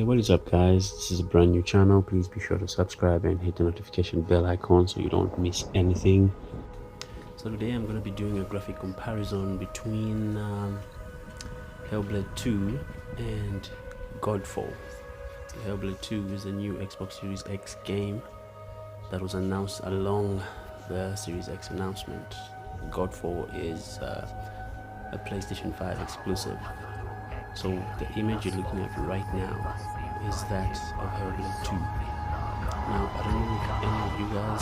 What is up, guys? This is a brand new channel. Please be sure to subscribe and hit the notification bell icon so you don't miss anything. So today I'm going to be doing a graphic comparison between Hellblade 2 and Godfall. Hellblade 2 is a new Xbox Series X game that was announced along the Series X announcement. Godfall is a PlayStation 5 exclusive. So the image you're looking at right now is that of Hellblade 2. Now I don't know if any of you guys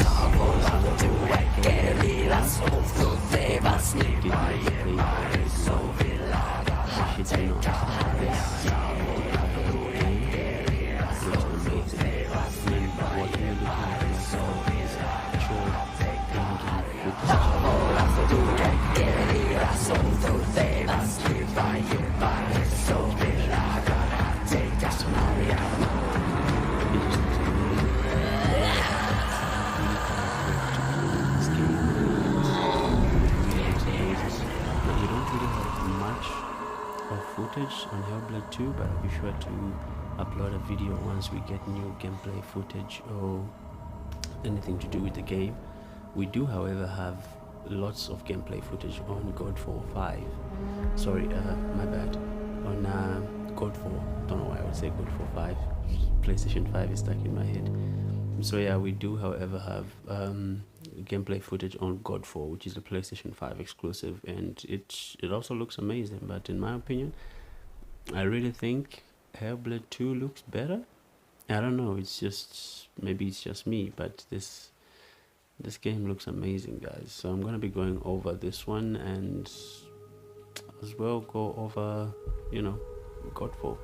footage on Hellblade 2, but I'll be sure to upload a video once we get new gameplay footage or anything to do with the game. We do, however, have lots of gameplay footage on Godfall 5. Sorry, my bad. On Godfall, don't know why I would say Godfall 5. PlayStation 5 is stuck in my head. So yeah, we do, however, have gameplay footage on Godfall, which is a PlayStation 5 exclusive, and it also looks amazing. But in my opinion, I really think Hellblade 2 looks better. I don't know, it's just, maybe it's just me, but this game looks amazing, guys. So I'm gonna be going over this one and as well go over, you know, Godfall.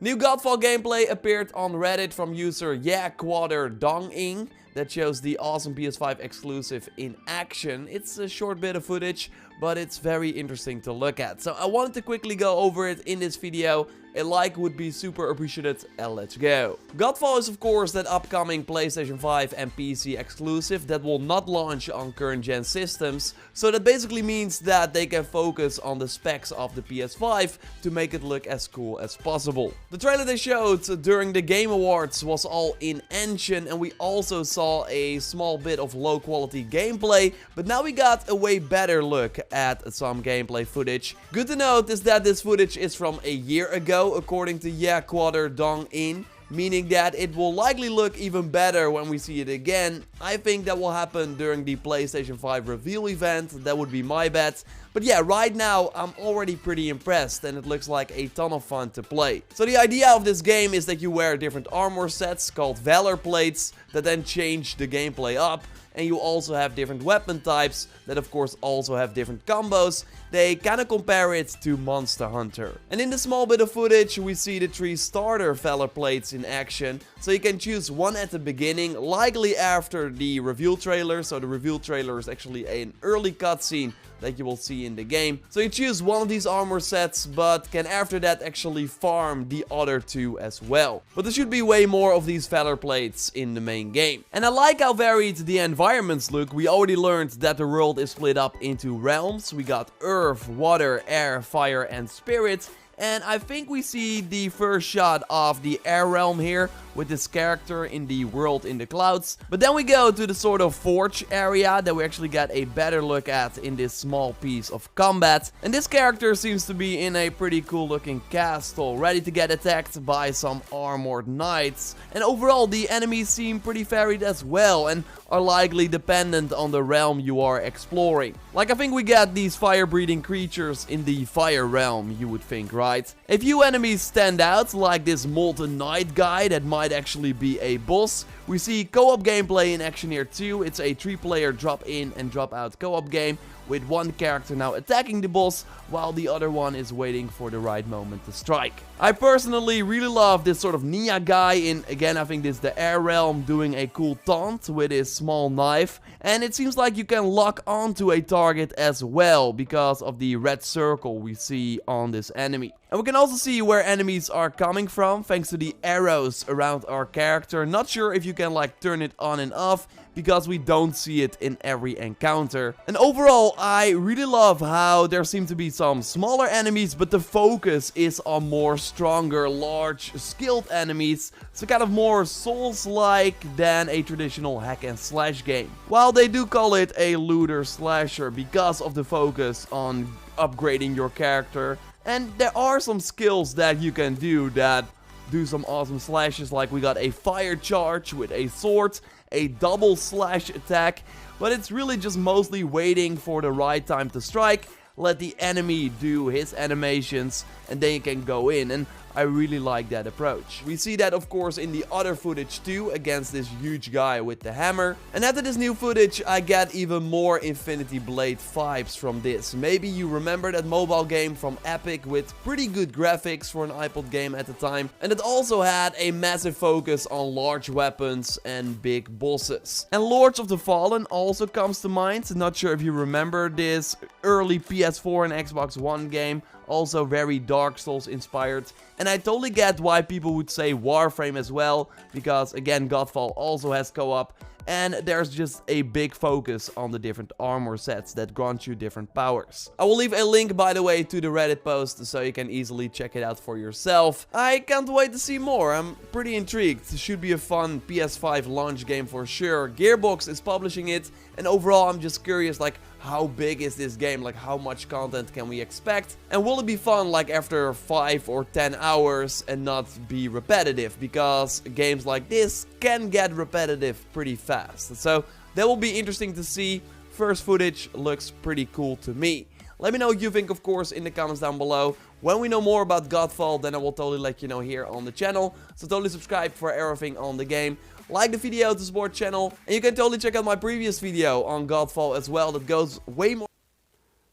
New Godfall gameplay appeared on Reddit from user Donging that shows the awesome PS5 exclusive in action. It's a short bit of footage, but it's very interesting to look at. So I wanted to quickly go over it in this video. A like would be super appreciated, and let's go. Godfall is of course that upcoming PlayStation 5 and PC exclusive that will not launch on current gen systems. So that basically means that they can focus on the specs of the PS5 to make it look as cool as possible. The trailer they showed during the Game Awards was all in engine, and we also saw a small bit of low quality gameplay, but now we got a way better look at some gameplay footage. Good to note is that this footage is from a year ago, according to Dongin, meaning that it will likely look even better when we see it again. I think that will happen during the PlayStation 5 reveal event, that would be my bet. But yeah, right now I'm already pretty impressed and it looks like a ton of fun to play. So the idea of this game is that you wear different armor sets called Valor Plates that then change the gameplay up. and you also have different weapon types that of course also have different combos. They kind of compare it to Monster Hunter. And in the small bit of footage we see the 3 starter Valor plates in action, so you can choose one at the beginning, likely after the reveal trailer. So the reveal trailer is actually an early cutscene that you will see in the game. So you choose one of these armor sets, but can after that actually farm the other 2 as well. But there should be way more of these Valor plates in the main game. And I like how varied the environments look. We already learned that the world is split up into realms. We got Earth, Water, Air, Fire, and Spirit. And I think we see the first shot of the air realm here with this character in the world in the clouds. But then we go to the sort of forge area that we actually got a better look at in this small piece of combat. And this character seems to be in a pretty cool looking castle, ready to get attacked by some armored knights. And overall the enemies seem pretty varied as well and are likely dependent on the realm you are exploring. Like I think we got these fire breathing creatures in the fire realm, you would think, right? A few enemies stand out, like this molten knight guy that might actually be a boss. We see co-op gameplay in action here too. It's a 3-player drop in and drop out co-op game, with one character now attacking the boss while the other one is waiting for the right moment to strike. I personally really love this sort of Nia guy in, again, I think this is the air realm, doing a cool taunt with his small knife. And it seems like you can lock onto a target as well because of the red circle we see on this enemy. And we can also see where enemies are coming from thanks to the arrows around our character. Not sure if you can like turn it on and off, because we don't see it in every encounter. And overall, I really love how there seem to be some smaller enemies, but the focus is on more stronger, large, skilled enemies. So kind of more Souls-like than a traditional hack and slash game. While they do call it a looter slasher because of the focus on upgrading your character. And there are some skills that you can do that do some awesome slashes, like we got a fire charge with a sword, a double slash attack, but it's really just mostly waiting for the right time to strike, let the enemy do his animations, and then you can go in. And I really like that approach. We see that of course in the other footage too, against this huge guy with the hammer. And after this new footage I get even more Infinity Blade vibes from this. Maybe you remember that mobile game from Epic with pretty good graphics for an iPod game at the time. And it also had a massive focus on large weapons and big bosses. And Lords of the Fallen also comes to mind. Not sure if you remember this early PS4 and Xbox One game. Also very Dark Souls inspired. And I totally get why people would say Warframe as well, because again Godfall also has co-op, and there's just a big focus on the different armor sets that grant you different powers. I will leave a link, by the way, to the Reddit post so you can easily check it out for yourself. I can't wait to see more. I'm pretty intrigued. It should be a fun PS5 launch game for sure. Gearbox is publishing it, and overall I'm just curious, like, how big is this game? Like, how much content can we expect? And will it be fun like after 5 or 10 hours and not be repetitive? Because games like this can get repetitive pretty fast. So that will be interesting to see. First footage looks pretty cool to me. Let me know what you think, of course, in the comments down below. When we know more about Godfall, then I will totally let you know here on the channel. So totally subscribe for everything on the game. Like the video to support the channel. And you can totally check out my previous video on Godfall as well. That goes way more.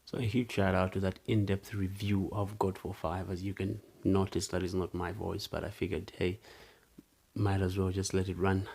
So a huge shout out to that in-depth review of Godfall 5. As you can notice, that is not my voice, but I figured, hey, might as well just let it run.